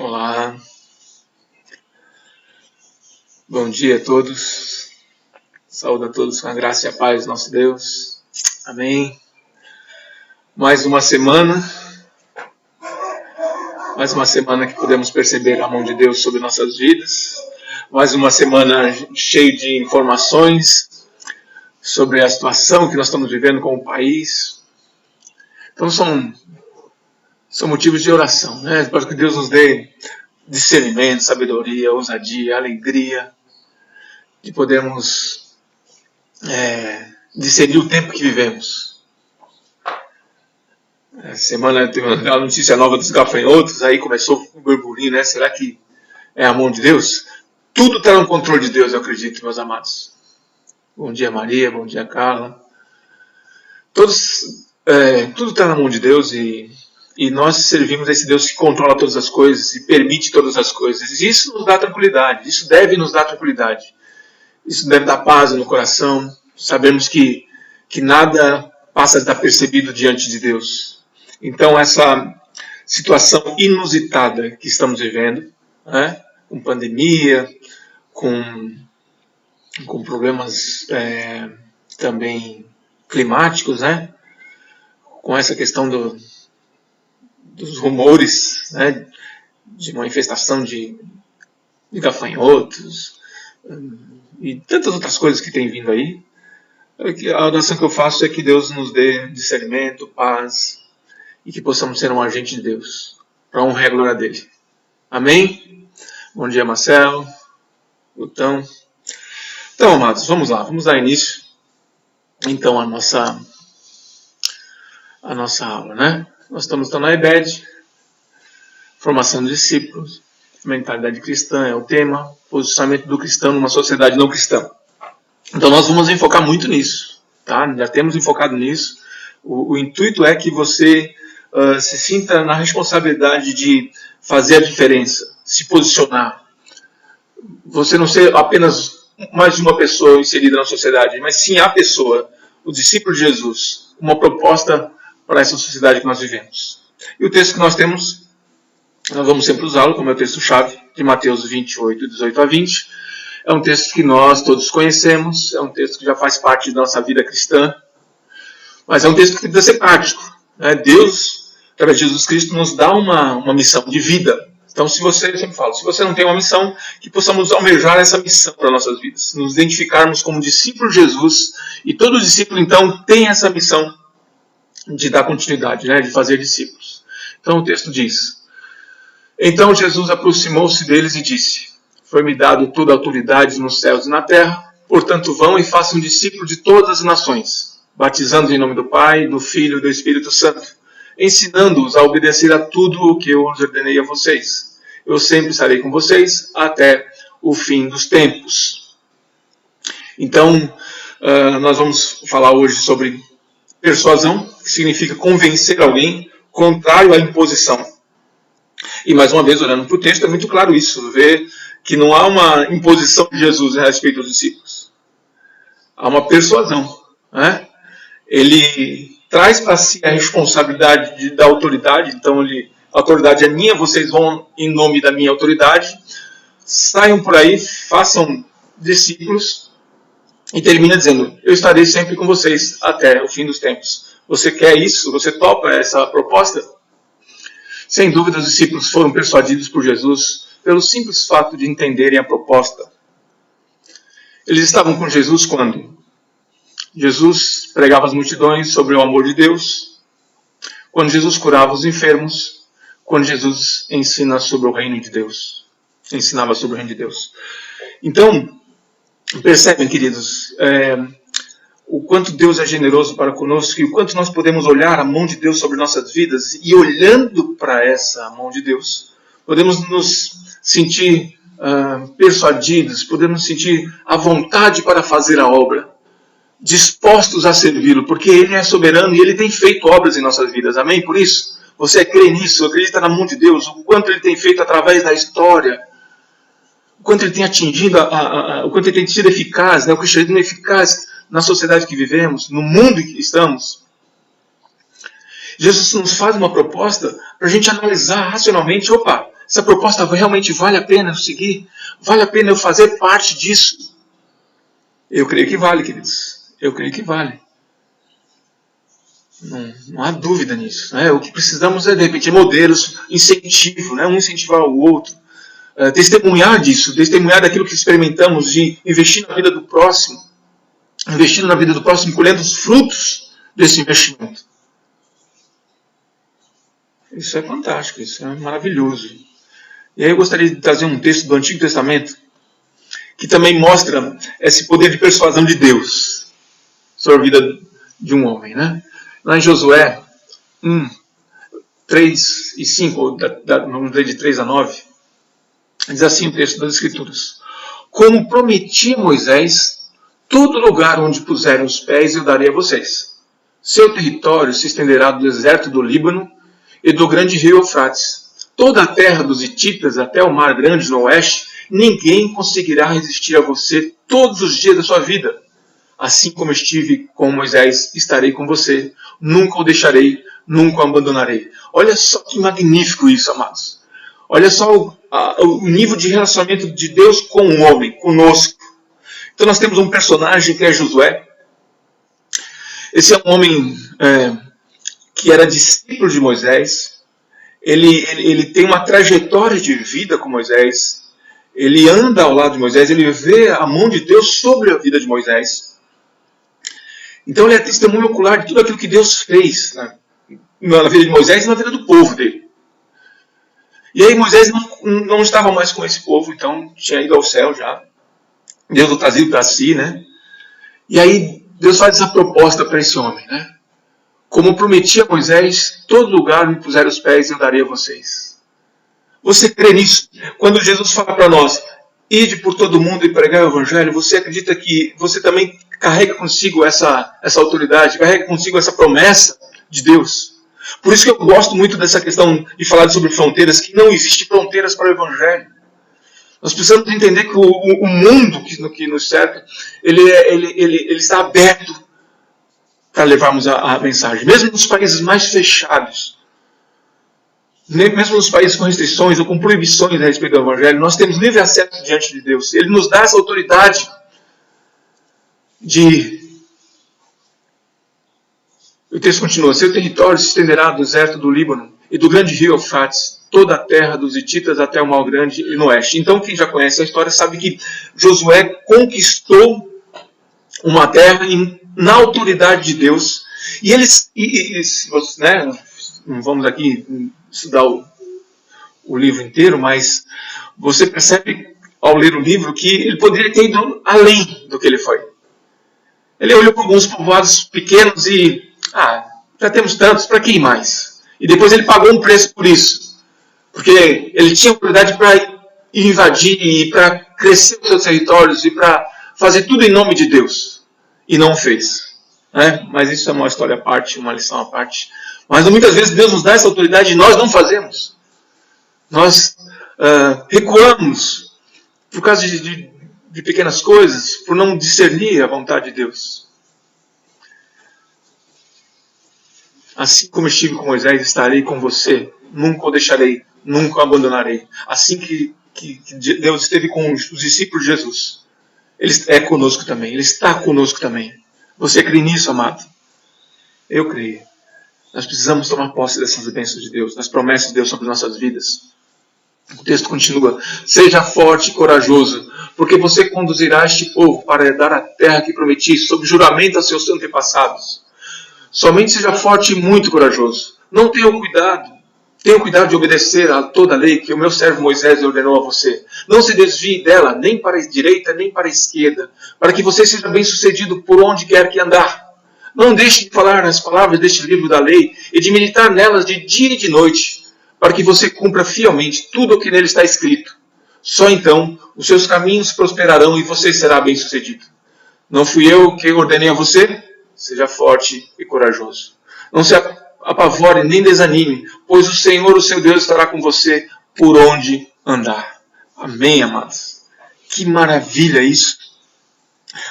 Olá, bom dia a todos, saúde a todos com a graça e a paz do nosso Deus, amém. Mais uma semana que podemos perceber a mão de Deus sobre nossas vidas, mais uma semana cheia de informações sobre a situação que nós estamos vivendo com o país. Então são motivos de oração, né? Para que Deus nos dê discernimento, sabedoria, ousadia, alegria, de podermos discernir o tempo que vivemos. Essa semana teve uma notícia nova dos gafanhotos, aí começou o burburinho, né? Será que é a mão de Deus? Tudo está no controle de Deus, eu acredito, meus amados. Bom dia, Maria, bom dia, Carla. Tudo está na mão de Deus e nós servimos a esse Deus que controla todas as coisas e permite todas as coisas. E isso nos dá tranquilidade, isso deve nos dar tranquilidade. Isso deve dar paz no coração. Sabemos que nada passa desapercebido diante de Deus. Então essa situação inusitada que estamos vivendo, né, com pandemia, com problemas também climáticos, né, com essa questão dos rumores, né, de manifestação de gafanhotos e tantas outras coisas que tem vindo aí. A oração que eu faço é que Deus nos dê discernimento, paz e que possamos ser um agente de Deus para honrar a glória dele. Amém? Bom dia, Marcelo, Lutão. Então, amados, vamos lá, vamos dar início então a nossa aula, né? Nós estamos na EBED, formação de discípulos, mentalidade cristã é o tema, posicionamento do cristão numa sociedade não cristã. Então nós vamos enfocar muito nisso, tá? Já temos enfocado nisso. O intuito é que você se sinta na responsabilidade de fazer a diferença, se posicionar. Você não ser apenas mais uma pessoa inserida na sociedade, mas sim a pessoa, o discípulo de Jesus, uma proposta para essa sociedade que nós vivemos. E o texto que nós temos, nós vamos sempre usá-lo como é o texto-chave de Mateus 28, 18 a 20. É um texto que nós todos conhecemos, é um texto que já faz parte da nossa vida cristã, mas é um texto que precisa ser prático, né? Deus, através de Jesus Cristo, nos dá uma missão de vida. Então, eu sempre falo, se você não tem uma missão, que possamos almejar essa missão para nossas vidas, nos identificarmos como discípulos de Jesus, e todo discípulo, então, tem essa missão de dar continuidade, né, de fazer discípulos. Então o texto diz: Então Jesus aproximou-se deles e disse: Foi-me dado toda a autoridade nos céus e na terra, portanto vão e façam discípulos de todas as nações, batizando em nome do Pai, do Filho e do Espírito Santo, ensinando-os a obedecer a tudo o que eu os ordenei a vocês. Eu sempre estarei com vocês até o fim dos tempos. Então nós vamos falar hoje sobre persuasão, que significa convencer alguém, contrário à imposição. E mais uma vez, olhando para o texto, é muito claro isso, ver que não há uma imposição de Jesus a respeito dos discípulos. Há uma persuasão, né? Ele traz para si a responsabilidade da autoridade, então a autoridade é minha, vocês vão em nome da minha autoridade, saiam por aí, façam discípulos, e termina dizendo: eu estarei sempre com vocês até o fim dos tempos. Você quer isso? Você topa essa proposta? Sem dúvida, os discípulos foram persuadidos por Jesus pelo simples fato de entenderem a proposta. Eles estavam com Jesus quando Jesus pregava às multidões sobre o amor de Deus, quando Jesus curava os enfermos, quando Jesus ensinava sobre o reino de Deus. Então, percebem, queridos, o quanto Deus é generoso para conosco e o quanto nós podemos olhar a mão de Deus sobre nossas vidas, e olhando para essa mão de Deus, podemos nos sentir persuadidos, podemos sentir a vontade para fazer a obra, dispostos a servi-lo, porque Ele é soberano e Ele tem feito obras em nossas vidas, amém? Por isso, você crê nisso, acredita na mão de Deus, o quanto Ele tem feito através da história, o quanto ele tem atingido, o quanto ele tem sido eficaz, né? O cristianismo é eficaz na sociedade que vivemos, no mundo em que estamos. Jesus nos faz uma proposta para a gente analisar racionalmente: opa, Essa proposta realmente vale a pena eu seguir? Vale a pena eu fazer parte disso? Eu creio que vale, queridos. Eu creio que vale. Não há dúvida nisso. Né? O que precisamos é, de repente, modelos, incentivo, né? Um incentivar o outro. Testemunhar disso, testemunhar daquilo que experimentamos, de investir na vida do próximo, investindo na vida do próximo, colhendo os frutos desse investimento. Isso é fantástico, isso é maravilhoso. E aí eu gostaria de trazer um texto do Antigo Testamento que também mostra esse poder de persuasão de Deus sobre a vida de um homem. Né? Lá em Josué 1, 3 e 5, vamos ler de 3 a 9, diz assim o texto das Escrituras: como prometi a Moisés, todo lugar onde puserem os pés eu darei a vocês. Seu território se estenderá do deserto do Líbano e do grande rio Eufrates. Toda a terra dos hititas até o mar grande no oeste, ninguém conseguirá resistir a você todos os dias da sua vida. Assim como estive com Moisés, estarei com você. Nunca o deixarei, nunca o abandonarei. Olha só que magnífico isso, amados. Olha só o nível de relacionamento de Deus com o homem, conosco. Então nós temos um personagem que é Josué. Esse é um homem que era discípulo de Moisés. Ele tem uma trajetória de vida com Moisés. Ele anda ao lado de Moisés. Ele vê a mão de Deus sobre a vida de Moisés. Então ele é testemunho ocular de tudo aquilo que Deus fez na vida de Moisés e na vida do povo dele. E aí Moisés não estava mais com esse povo, então tinha ido ao céu já. Deus o trazia para si, né? E aí Deus faz essa proposta para esse homem, né? Como prometi a Moisés, todo lugar onde puser os pés eu darei a vocês. Você crê nisso? Quando Jesus fala para nós, ide por todo mundo e pregar o Evangelho, você acredita que você também carrega consigo essa autoridade, carrega consigo essa promessa de Deus? Por isso que eu gosto muito dessa questão de falar sobre fronteiras, que não existe fronteiras para o Evangelho. Nós precisamos entender que o mundo que nos cerca, ele está aberto para levarmos a mensagem. Mesmo nos países mais fechados, mesmo nos países com restrições ou com proibições a respeito do Evangelho, nós temos livre acesso diante de Deus. Ele nos dá essa autoridade de... O texto continua: seu território se estenderá do deserto do Líbano e do grande rio Eufrates, toda a terra dos hititas até o mar grande e no oeste. Então quem já conhece a história sabe que Josué conquistou uma terra na autoridade de Deus. E eles, né, não vamos aqui estudar o livro inteiro, mas você percebe ao ler o livro que ele poderia ter ido além do que ele foi. Ele olhou para alguns povoados pequenos e já temos tantos, para que ir mais? E depois ele pagou um preço por isso. Porque ele tinha autoridade para invadir e para crescer os seus territórios e para fazer tudo em nome de Deus. E não fez. Né? Mas isso é uma história à parte, uma lição à parte. Mas muitas vezes Deus nos dá essa autoridade e nós não fazemos. Nós recuamos por causa de pequenas coisas, por não discernir a vontade de Deus. Assim como estive com Moisés, estarei com você. Nunca o deixarei, nunca o abandonarei. Assim que Deus esteve com os discípulos de Jesus, Ele é conosco também. Ele está conosco também. Você crê nisso, amado? Eu creio. Nós precisamos tomar posse dessas bênçãos de Deus, das promessas de Deus sobre nossas vidas. O texto continua: seja forte e corajoso, porque você conduzirá este povo para herdar a terra que prometi, sob juramento a seus antepassados. Somente seja forte e muito corajoso. Não tenha cuidado de obedecer a toda a lei que o meu servo Moisés ordenou a você. Não se desvie dela, nem para a direita, nem para a esquerda, para que você seja bem sucedido por onde quer que andar. Não deixe de falar as palavras deste livro da lei e de meditar nelas de dia e de noite, para que você cumpra fielmente tudo o que nele está escrito. Só então os seus caminhos prosperarão e você será bem sucedido. Não fui eu que ordenei a você? Seja forte e corajoso. Não se apavore nem desanime, pois o Senhor, o seu Deus, estará com você por onde andar. Amém, amados? Que maravilha isso!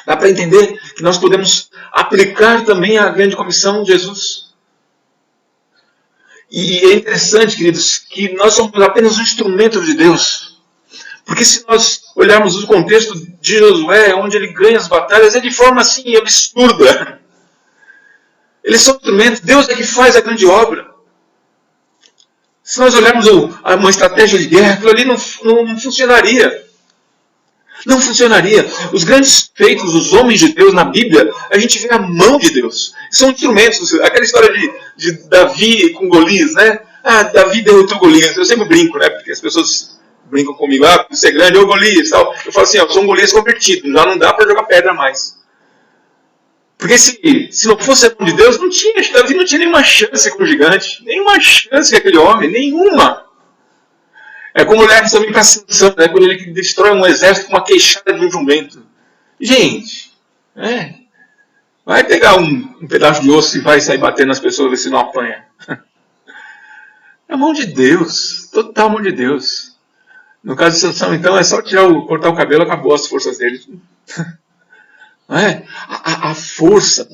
Dá para entender que nós podemos aplicar também a grande comissão de Jesus. E é interessante, queridos, que nós somos apenas um instrumento de Deus. Porque se nós olharmos o contexto de Josué, onde ele ganha as batalhas, é de forma assim absurda. Eles são instrumentos, Deus é que faz a grande obra. Se nós olharmos uma estratégia de guerra, aquilo ali não funcionaria. Não funcionaria. Os grandes feitos dos homens de Deus na Bíblia, a gente vê a mão de Deus. São instrumentos. Aquela história de Davi com Golias, né? Davi derrotou Golias. Eu sempre brinco, né? Porque as pessoas brincam comigo, você é grande, ô Golias, tal. Eu falo assim, eu sou um Golias convertido, já não dá para jogar pedra mais. Porque se não fosse a mão de Deus, Davi não tinha nenhuma chance com o gigante, nenhuma chance com aquele homem, nenhuma. É como olhar também para Sansão, né? Quando ele destrói um exército com uma queixada de um jumento. Gente, vai pegar um pedaço de osso e vai sair batendo nas pessoas, ver se não apanha. É a mão de Deus, total mão de Deus. No caso de Sansão, então, é só cortar o cabelo, acabou as forças dele. Não é? A força,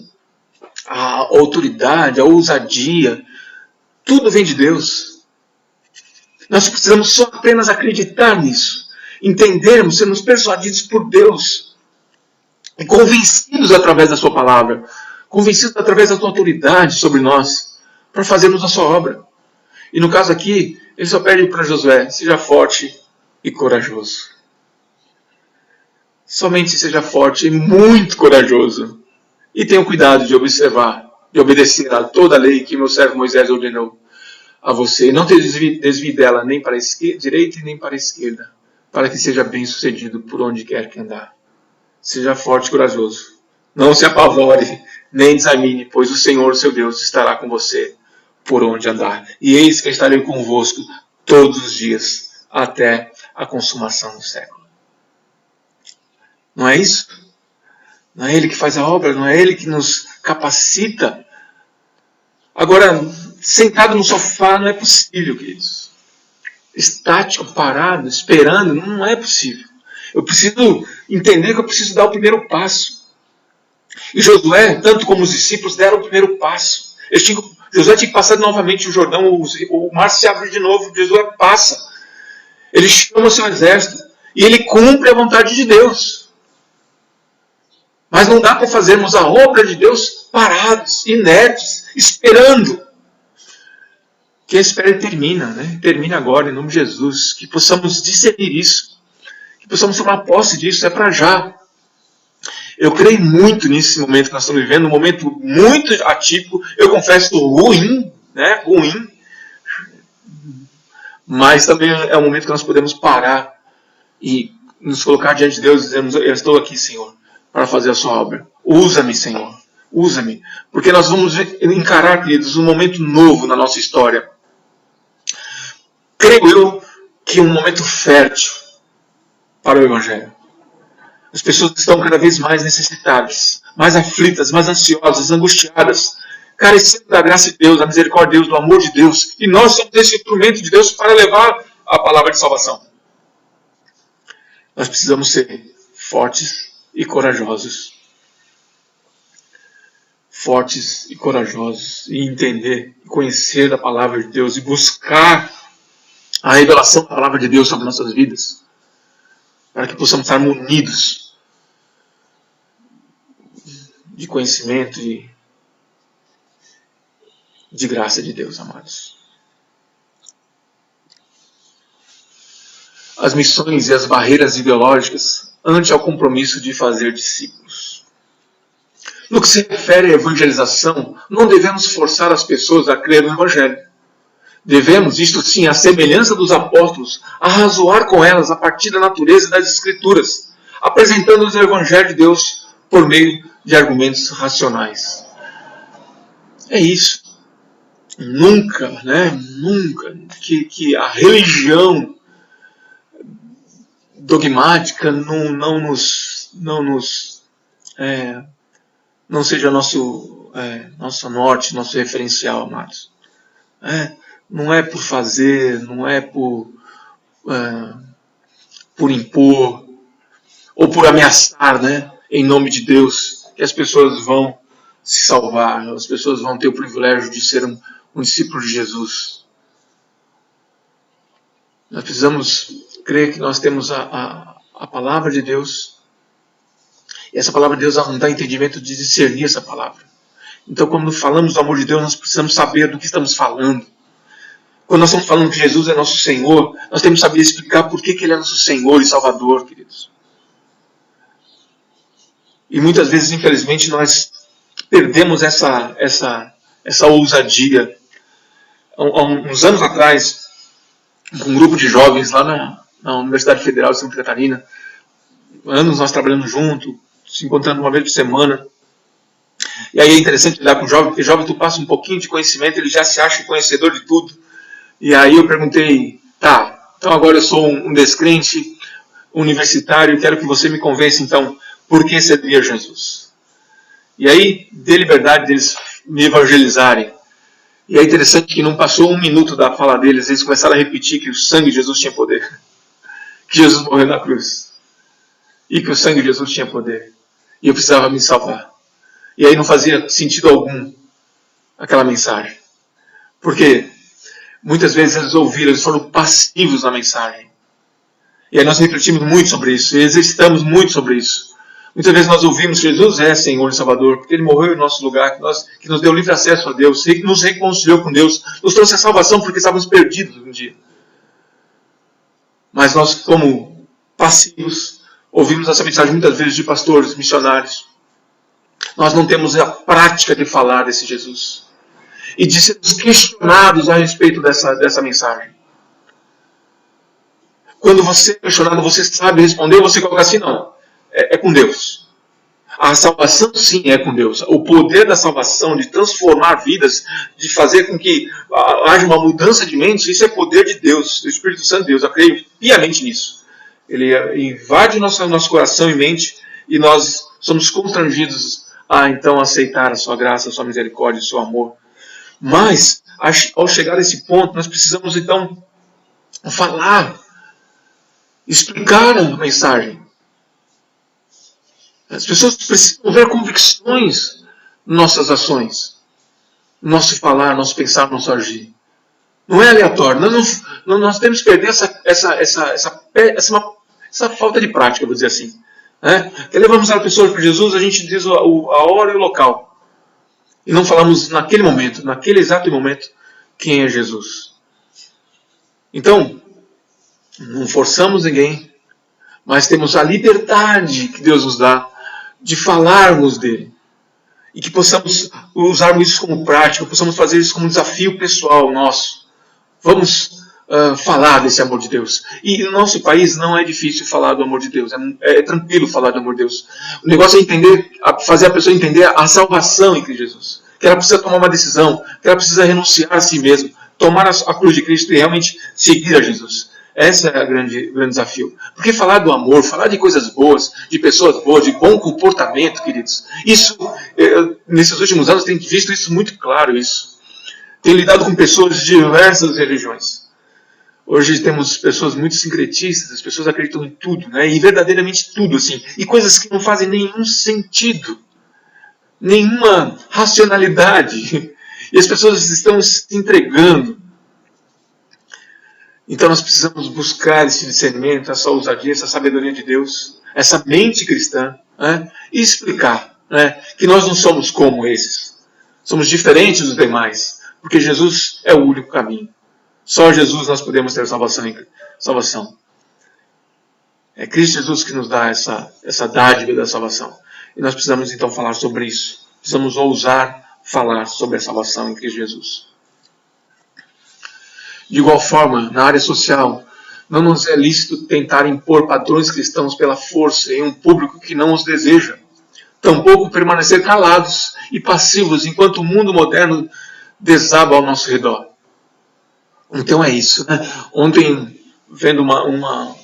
a autoridade, a ousadia, tudo vem de Deus. Nós precisamos só apenas acreditar nisso, entendermos, sermos persuadidos por Deus, e convencidos através da sua palavra, convencidos através da sua autoridade sobre nós, para fazermos a sua obra. E no caso aqui, ele só pede para Josué, seja forte e corajoso. Somente seja forte e muito corajoso. E tenha cuidado de observar, de obedecer a toda a lei que meu servo Moisés ordenou a você. E não te desvie dela nem para a direita e nem para a esquerda, para que seja bem sucedido por onde quer que andar. Seja forte e corajoso. Não se apavore, nem desanime, pois o Senhor, seu Deus, estará com você por onde andar. E eis que estarei convosco todos os dias, até a consumação do século. Não é isso? Não é Ele que faz a obra, não é Ele que nos capacita. Agora, sentado no sofá não é possível, queridos. Estático, parado, esperando, não é possível. Eu preciso entender que eu preciso dar o primeiro passo. E Josué, tanto como os discípulos, deram o primeiro passo. Josué tinha que passar novamente o Jordão, o mar se abre de novo, Josué passa. Ele chama o seu exército e ele cumpre a vontade de Deus. Mas não dá para fazermos a obra de Deus parados, inertes, esperando. Que a espera termina, né? Termina agora, em nome de Jesus. Que possamos discernir isso. Que possamos tomar posse disso, é para já. Eu creio muito nesse momento que nós estamos vivendo, um momento muito atípico, eu confesso, ruim, né? Ruim. Mas também é um momento que nós podemos parar e nos colocar diante de Deus e dizermos, eu estou aqui, Senhor, para fazer a sua obra. Usa-me, Senhor. Usa-me. Porque nós vamos encarar, queridos, um momento novo na nossa história. Creio eu que é um momento fértil para o Evangelho. As pessoas estão cada vez mais necessitadas, mais aflitas, mais ansiosas, angustiadas, carecendo da graça de Deus, da misericórdia de Deus, do amor de Deus. E nós somos esse instrumento de Deus para levar a palavra de salvação. Nós precisamos ser fortes e corajosos. Fortes e corajosos. E entender, e conhecer a palavra de Deus, e buscar a revelação da palavra de Deus sobre nossas vidas. Para que possamos estar munidos de conhecimento e de graça de Deus, amados. As missões e as barreiras ideológicas ante ao compromisso de fazer discípulos. No que se refere à evangelização, não devemos forçar as pessoas a crer no Evangelho. Devemos, isto sim, à semelhança dos apóstolos, arrazoar com elas a partir da natureza das Escrituras, apresentando-lhes o Evangelho de Deus por meio de argumentos racionais. É isso. Nunca, nunca que a religião dogmática não seja nosso norte, nosso referencial, amados. Não é por fazer, não é por impor ou por ameaçar, em nome de Deus, que as pessoas vão se salvar, as pessoas vão ter o privilégio de ser um discípulo de Jesus. Nós precisamos crer que nós temos a palavra de Deus. E essa palavra de Deus nos dá entendimento de discernir essa palavra. Então, quando falamos do amor de Deus, nós precisamos saber do que estamos falando. Quando nós estamos falando que Jesus é nosso Senhor, nós temos que saber explicar por que Ele é nosso Senhor e Salvador, queridos. E muitas vezes, infelizmente, nós perdemos essa ousadia. Há uns anos atrás, um grupo de jovens lá na Universidade Federal de Santa Catarina, anos nós trabalhando junto, se encontrando uma vez por semana. E aí é interessante lidar com o jovem, porque o jovem tu passa um pouquinho de conhecimento, ele já se acha conhecedor de tudo. E aí eu perguntei, tá, então agora eu sou um descrente universitário, quero que você me convença então, por que servir a Jesus? E aí, dê liberdade deles me evangelizarem. E é interessante que não passou um minuto da fala deles, eles começaram a repetir que o sangue de Jesus tinha poder. Que Jesus morreu na cruz. E que o sangue de Jesus tinha poder. E eu precisava me salvar. E aí não fazia sentido algum aquela mensagem. Porque muitas vezes eles ouviram, eles foram passivos na mensagem. E aí nós refletimos muito sobre isso, e exercitamos muito sobre isso. Muitas vezes nós ouvimos que Jesus é Senhor e Salvador, porque Ele morreu em nosso lugar, que nos deu livre acesso a Deus, que nos reconciliou com Deus, nos trouxe a salvação porque estávamos perdidos um dia. Mas nós, como passivos, ouvimos essa mensagem muitas vezes de pastores, missionários. Nós não temos a prática de falar desse Jesus. E de sermos questionados a respeito dessa mensagem. Quando você é questionado, você sabe responder, você coloca assim, não. É com Deus. A salvação sim é com Deus. O poder da salvação, de transformar vidas, de fazer com que haja uma mudança de mente, isso é poder de Deus, do Espírito Santo de Deus. Eu creio piamente nisso. Ele invade nosso coração e mente e nós somos constrangidos a então aceitar a sua graça, a sua misericórdia, o seu amor. Mas, ao chegar a esse ponto, nós precisamos então falar, explicar a mensagem. As pessoas precisam ver convicções em nossas ações, no nosso falar, nosso pensar, nosso agir. Não é aleatório. Nós temos que perder essa falta de prática, vou dizer assim. Que levamos a pessoa para Jesus, a gente diz a hora e o local. E não falamos naquele momento, naquele exato momento, quem é Jesus. Então, não forçamos ninguém, mas temos a liberdade que Deus nos dá de falarmos dele. E que possamos usarmos isso como prática, possamos fazer isso como um desafio pessoal nosso. Vamos falar desse amor de Deus. E no nosso país não é difícil falar do amor de Deus. É tranquilo falar do amor de Deus. O negócio é fazer a pessoa entender a salvação em Cristo Jesus. Que ela precisa tomar uma decisão, que ela precisa renunciar a si mesma, tomar a cruz de Cristo e realmente seguir a Jesus. Esse é o grande desafio. Porque falar do amor, falar de coisas boas, de pessoas boas, de bom comportamento, queridos, isso, nesses últimos anos, tenho visto isso muito claro. Tenho lidado com pessoas de diversas religiões. Hoje temos pessoas muito sincretistas, as pessoas acreditam em tudo, né? E verdadeiramente tudo, assim. E coisas que não fazem nenhum sentido, nenhuma racionalidade. E as pessoas estão se entregando. Então nós precisamos buscar esse discernimento, essa ousadia, essa sabedoria de Deus, essa mente cristã, e explicar que nós não somos como esses. Somos diferentes dos demais, porque Jesus é o único caminho. Só Jesus nós podemos ter salvação. É Cristo Jesus que nos dá essa dádiva da salvação. E nós precisamos então falar sobre isso. Precisamos ousar falar sobre a salvação em Cristo Jesus. De igual forma, na área social, não nos é lícito tentar impor padrões cristãos pela força em um público que não os deseja. Tampouco permanecer calados e passivos enquanto o mundo moderno desaba ao nosso redor. Então é isso. Ontem, vendo uma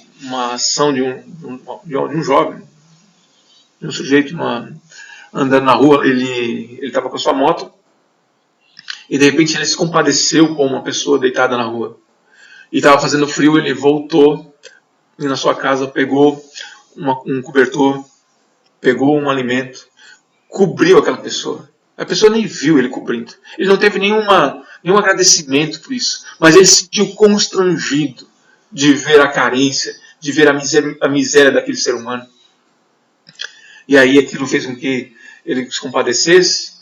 ação de um jovem, de um sujeito andando na rua, ele estava com a sua moto, e de repente ele se compadeceu com uma pessoa deitada na rua. E estava fazendo frio, ele voltou e na sua casa pegou um cobertor, pegou um alimento, cobriu aquela pessoa. A pessoa nem viu ele cobrindo. Ele não teve nenhum agradecimento por isso. Mas ele se sentiu constrangido de ver a carência, de ver a miséria daquele ser humano. E aí aquilo fez com que ele se compadecesse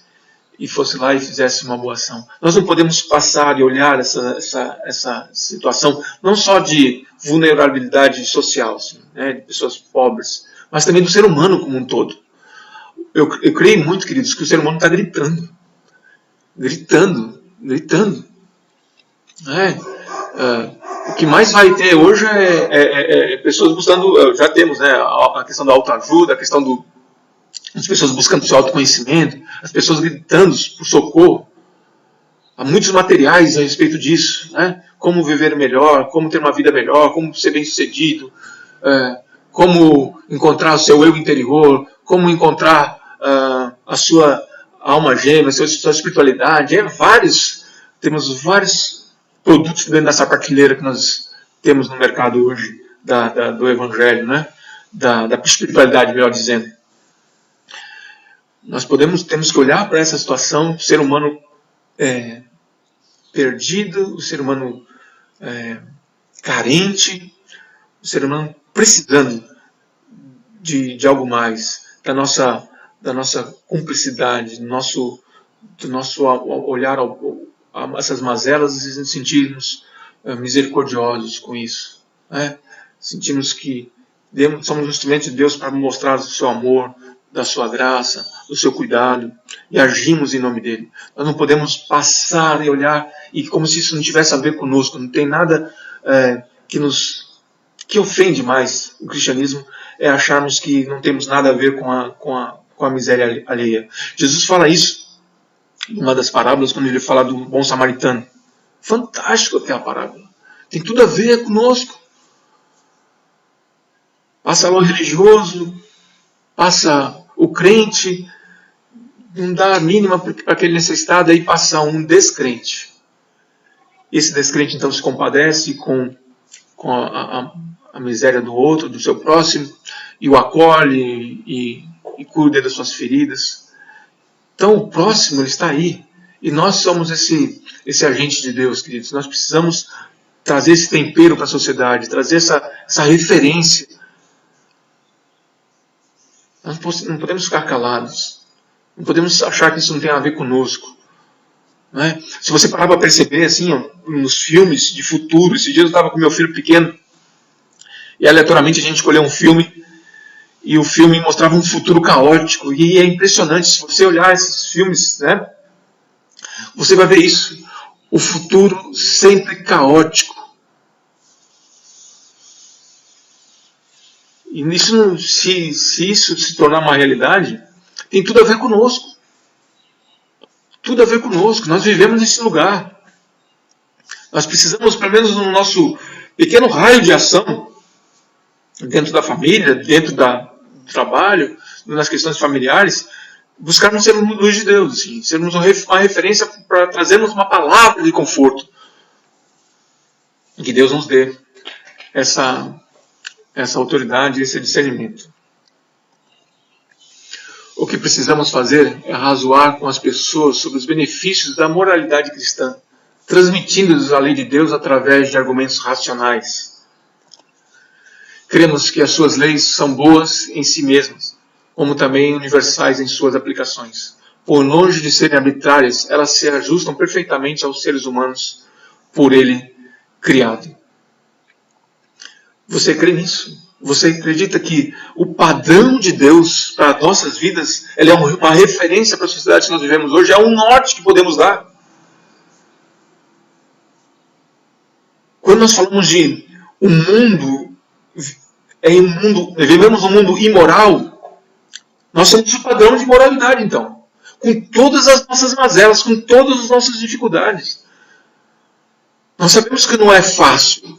e fosse lá e fizesse uma boa ação. Nós não podemos passar e olhar essa situação, não só de vulnerabilidade social, assim, né, de pessoas pobres, mas também do ser humano como um todo. Eu creio muito, queridos, que o ser humano está gritando. O que mais vai ter hoje é pessoas buscando, já temos, né, a questão da autoajuda, a questão das pessoas buscando o seu autoconhecimento, as pessoas gritando por socorro. Há muitos materiais a respeito disso, né? Como viver melhor, como ter uma vida melhor, como ser bem-sucedido, como encontrar o seu eu interior, como encontrar a sua alma gêmea, a sua espiritualidade. Temos vários produtos dentro dessa prateleira que nós temos no mercado hoje do Evangelho, né? Da espiritualidade, melhor dizendo. Nós temos que olhar para essa situação, o ser humano perdido, o ser humano carente, o ser humano precisando de algo mais, da nossa cumplicidade, do nosso olhar a essas mazelas e sentirmos misericordiosos com isso. Né? Sentirmos que somos um instrumento de Deus para mostrar o seu amor, da sua graça, do seu cuidado, e agimos em nome dele. Nós não podemos passar e olhar e como se isso não tivesse a ver conosco. Não tem nada que ofende mais o cristianismo, é acharmos que não temos nada a ver com a miséria alheia. Jesus fala isso em uma das parábolas, quando ele fala do bom samaritano. Fantástico aquela parábola. Tem tudo a ver conosco. Passa lá o religioso, passa o crente, não dá a mínima para aquele necessitado, aí passa um descrente. Esse descrente então se compadece com a miséria do outro, do seu próximo, e o acolhe e cuida das suas feridas. Então o próximo ele está aí, e nós somos esse agente de Deus, queridos. Nós precisamos trazer esse tempero para a sociedade, trazer essa referência. Nós não podemos ficar calados. Não podemos achar que isso não tem a ver conosco. Não é? Se você parar para perceber, assim, nos filmes de futuro, esse dia eu estava com meu filho pequeno, e aleatoriamente a gente escolheu um filme, e o filme mostrava um futuro caótico, e é impressionante, se você olhar esses filmes, né, você vai ver isso. O futuro sempre caótico. E se isso se tornar uma realidade, tem tudo a ver conosco. Tudo a ver conosco. Nós vivemos nesse lugar. Nós precisamos, pelo menos no nosso pequeno raio de ação, dentro da família, dentro do trabalho, nas questões familiares, buscarmos ser luz de Deus, assim, sermos uma referência para trazermos uma palavra de conforto. E que Deus nos dê essa autoridade, esse discernimento. O que precisamos fazer é arrazoar com as pessoas sobre os benefícios da moralidade cristã, transmitindo-lhes a lei de Deus através de argumentos racionais. Cremos que as suas leis são boas em si mesmas, como também universais em suas aplicações. Por longe de serem arbitrárias, elas se ajustam perfeitamente aos seres humanos por ele criado. Você crê nisso? Você acredita que o padrão de Deus para nossas vidas ele é uma referência para a sociedade que nós vivemos hoje? É um norte que podemos dar. Quando nós falamos de um mundo, vivemos um mundo imoral, nós somos o padrão de moralidade, então. Com todas as nossas mazelas, com todas as nossas dificuldades. Nós sabemos que não é fácil.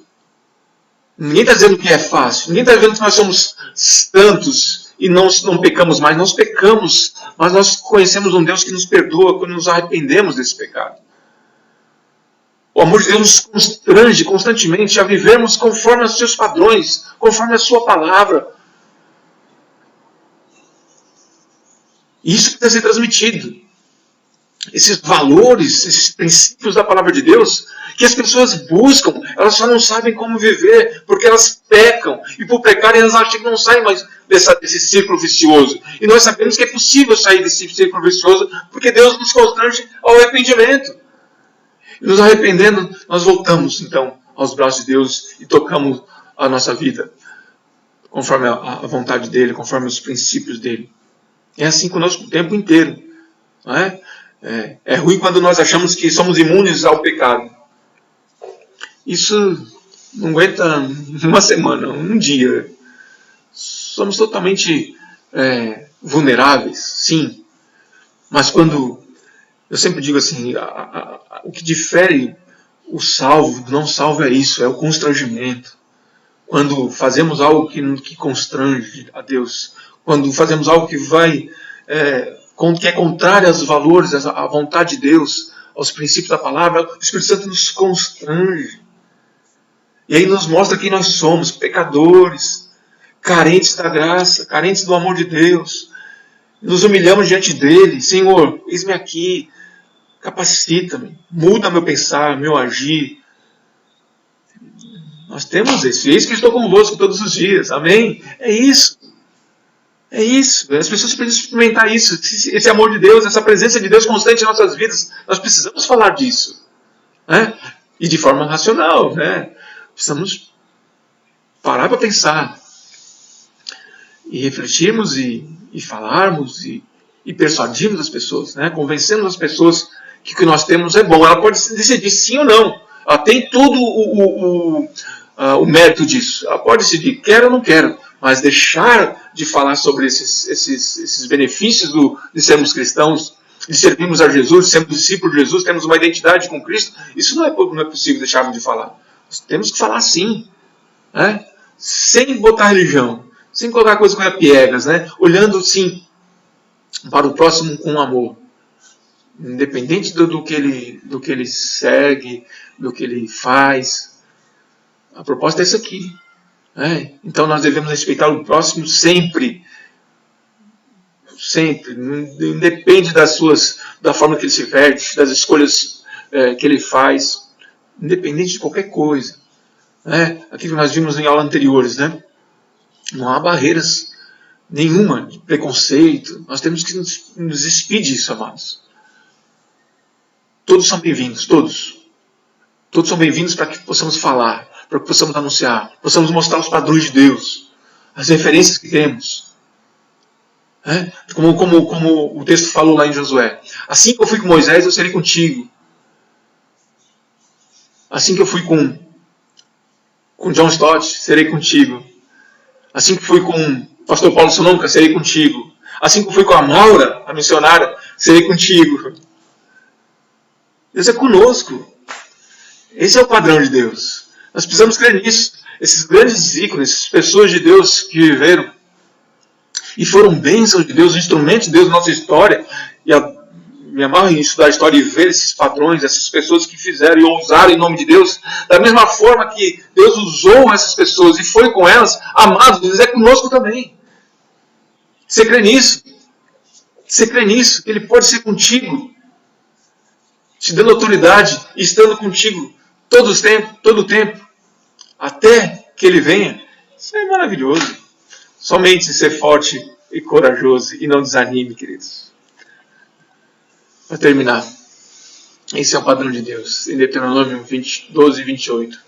Ninguém está dizendo que é fácil. Ninguém está dizendo que nós somos santos e não pecamos mais. Nós pecamos, mas nós conhecemos um Deus que nos perdoa quando nos arrependemos desse pecado. O amor de Deus nos constrange constantemente a vivermos conforme os seus padrões, conforme a sua palavra. Isso precisa ser transmitido. esses valores, esses princípios da palavra de Deus, que as pessoas buscam, elas só não sabem como viver, porque elas pecam, e por pecarem elas acham que não saem mais desse círculo vicioso. E nós sabemos que é possível sair desse círculo vicioso, porque Deus nos constrange ao arrependimento. E nos arrependendo, nós voltamos então aos braços de Deus e tocamos a nossa vida, conforme a vontade dEle, conforme os princípios dEle. É assim conosco o tempo inteiro. Não é? É ruim quando nós achamos que somos imunes ao pecado. Isso não aguenta uma semana, um dia. Somos totalmente vulneráveis, sim. Mas quando... Eu sempre digo assim, o que difere o salvo do não salvo é isso, é o constrangimento. Quando fazemos algo que constrange a Deus, quando fazemos algo que que é contrário aos valores, à vontade de Deus, aos princípios da palavra, o Espírito Santo nos constrange. E aí nos mostra quem nós somos, pecadores, carentes da graça, carentes do amor de Deus. Nos humilhamos diante dele. Senhor, eis-me aqui, capacita-me, muda meu pensar, meu agir. Nós temos isso. Eis que estou convosco todos os dias. Amém? É isso. É isso. As pessoas precisam experimentar isso. Esse amor de Deus, essa presença de Deus constante em nossas vidas. Nós precisamos falar disso. Né? E de forma racional. Né? Precisamos parar para pensar. E refletirmos e falarmos e persuadirmos as pessoas. Né? Convencemos as pessoas que o que nós temos é bom. Ela pode decidir sim ou não. Ela tem todo o mérito disso. Ela pode decidir, quero ou não quero. Mas deixar de falar sobre esses benefícios de sermos cristãos, de servirmos a Jesus, de sermos discípulos de Jesus, temos uma identidade com Cristo, isso não é possível deixarmos de falar. Nós temos que falar sim. Né? Sem botar religião, sem colocar coisas com piegas, né? Olhando sim para o próximo com amor. Independente do que ele segue, do que ele faz. A proposta é essa aqui. Então nós devemos respeitar o próximo sempre. Sempre. Independe da forma que ele se veste, das escolhas que ele faz. Independente de qualquer coisa. Aquilo que nós vimos em aulas anteriores. Né? Não há barreiras nenhuma de preconceito. Nós temos que nos despir disso, amados. Todos são bem-vindos, todos. Todos são bem-vindos para que possamos falar, para que possamos anunciar, possamos mostrar os padrões de Deus, as referências que temos. Como o texto falou lá em Josué. Assim que eu fui com Moisés, eu serei contigo. Assim que eu fui com John Stott, serei contigo. Assim que fui com o pastor Paulo Sononca, serei contigo. Assim que eu fui com a Maura, a missionária, serei contigo. Deus é conosco. Esse é o padrão de Deus. Nós precisamos crer nisso. Esses grandes ícones, essas pessoas de Deus que viveram e foram bênçãos de Deus, instrumentos de Deus na nossa história. E me amarro em estudar a história e ver esses padrões, essas pessoas que fizeram e ousaram em nome de Deus. Da mesma forma que Deus usou essas pessoas e foi com elas, amados, Deus é conosco também. Você crê nisso? Você crê nisso? Que Ele pode ser contigo, te dando autoridade e estando contigo todo o tempo, até que Ele venha. Isso é maravilhoso. Somente ser forte e corajoso e não desanime, queridos. Para terminar, esse é o padrão de Deus. Em Deuteronômio 12 e 28.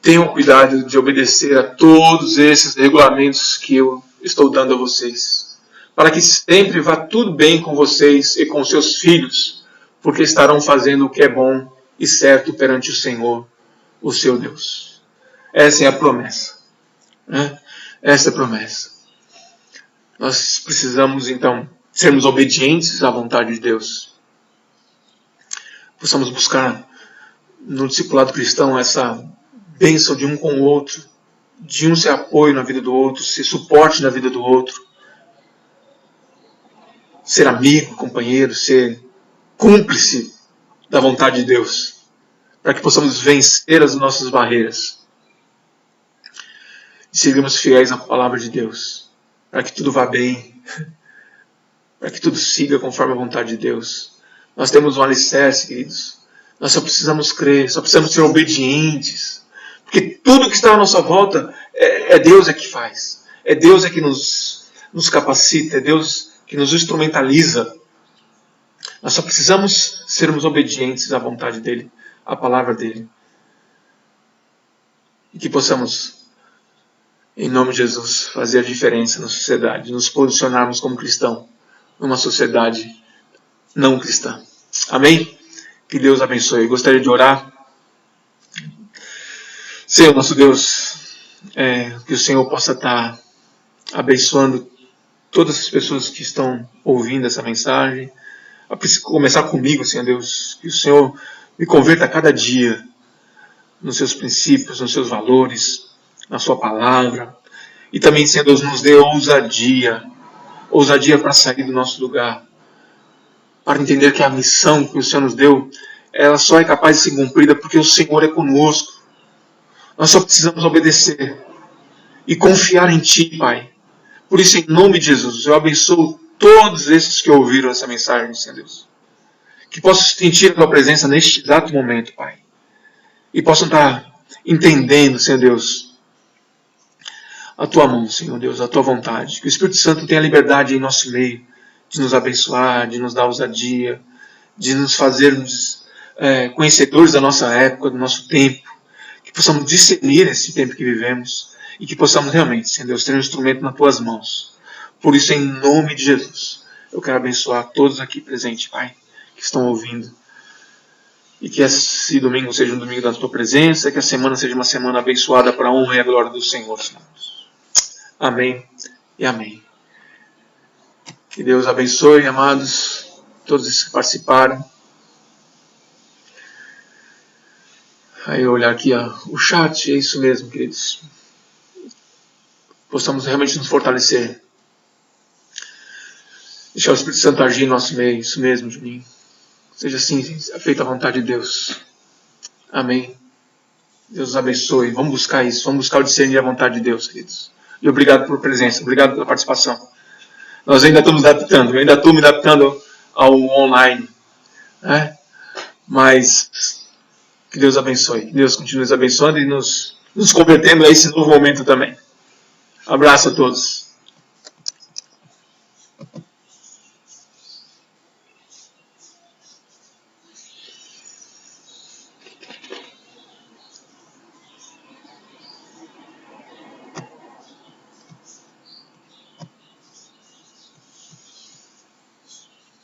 Tenham cuidado de obedecer a todos esses regulamentos que eu estou dando a vocês, para que sempre vá tudo bem com vocês e com seus filhos, porque estarão fazendo o que é bom e certo perante o Senhor, o seu Deus. Essa é a promessa. Essa é a promessa. Nós precisamos, então, sermos obedientes à vontade de Deus. Possamos buscar no discipulado cristão essa bênção de um com o outro, de um ser apoio na vida do outro, ser suporte na vida do outro, ser amigo, companheiro, ser cúmplice da vontade de Deus, para que possamos vencer as nossas barreiras e seguirmos fiéis à palavra de Deus, para que tudo vá bem, para que tudo siga conforme a vontade de Deus, Nós temos um alicerce, queridos. Nós só precisamos crer, só precisamos ser obedientes. Porque tudo que está à nossa volta é Deus que faz. É Deus que nos capacita, é Deus que nos instrumentaliza. Nós só precisamos sermos obedientes à vontade dEle, à palavra dEle. E que possamos, em nome de Jesus, fazer a diferença na sociedade, nos posicionarmos como cristão numa sociedade não cristã. Amém? Que Deus abençoe. Gostaria de orar. Senhor, nosso Deus, que o Senhor possa estar abençoando todas as pessoas que estão ouvindo essa mensagem. A começar comigo, Senhor Deus, que o Senhor me converta a cada dia nos seus princípios, nos seus valores, na sua palavra. E também, Senhor Deus, nos dê ousadia para sair do nosso lugar, para entender que a missão que o Senhor nos deu, ela só é capaz de ser cumprida porque o Senhor é conosco. Nós só precisamos obedecer e confiar em Ti, Pai. Por isso, em nome de Jesus, eu abençoo todos esses que ouviram essa mensagem, Senhor Deus. Que possam sentir a Tua presença neste exato momento, Pai. E possam estar entendendo, Senhor Deus, a Tua mão, Senhor Deus, a Tua vontade. Que o Espírito Santo tenha liberdade em nosso meio de nos abençoar, de nos dar ousadia, de nos fazermos conhecedores da nossa época, do nosso tempo. Que possamos discernir esse tempo que vivemos e que possamos realmente, Senhor Deus, ter um instrumento nas Tuas mãos. Por isso, em nome de Jesus, eu quero abençoar todos aqui presentes, Pai, que estão ouvindo. E que esse domingo seja um domingo da Tua presença, que a semana seja uma semana abençoada para a honra e a glória do Senhor, Senhor. Amém e amém. Que Deus abençoe, amados, todos os que participaram. Aí eu olhar aqui o chat, é isso mesmo, queridos. Possamos realmente nos fortalecer. Deixar o Espírito Santo agir em nosso meio, isso mesmo, Juninho. Seja assim, feita a vontade de Deus. Amém. Deus os abençoe. Vamos buscar isso, vamos buscar o discernir a vontade de Deus, queridos. E obrigado pela presença, obrigado pela participação. Nós ainda estamos adaptando, eu ainda estou me adaptando ao online. Né? Mas que Deus abençoe, que Deus continue nos abençoando e nos convertendo a esse novo momento também. Abraço a todos.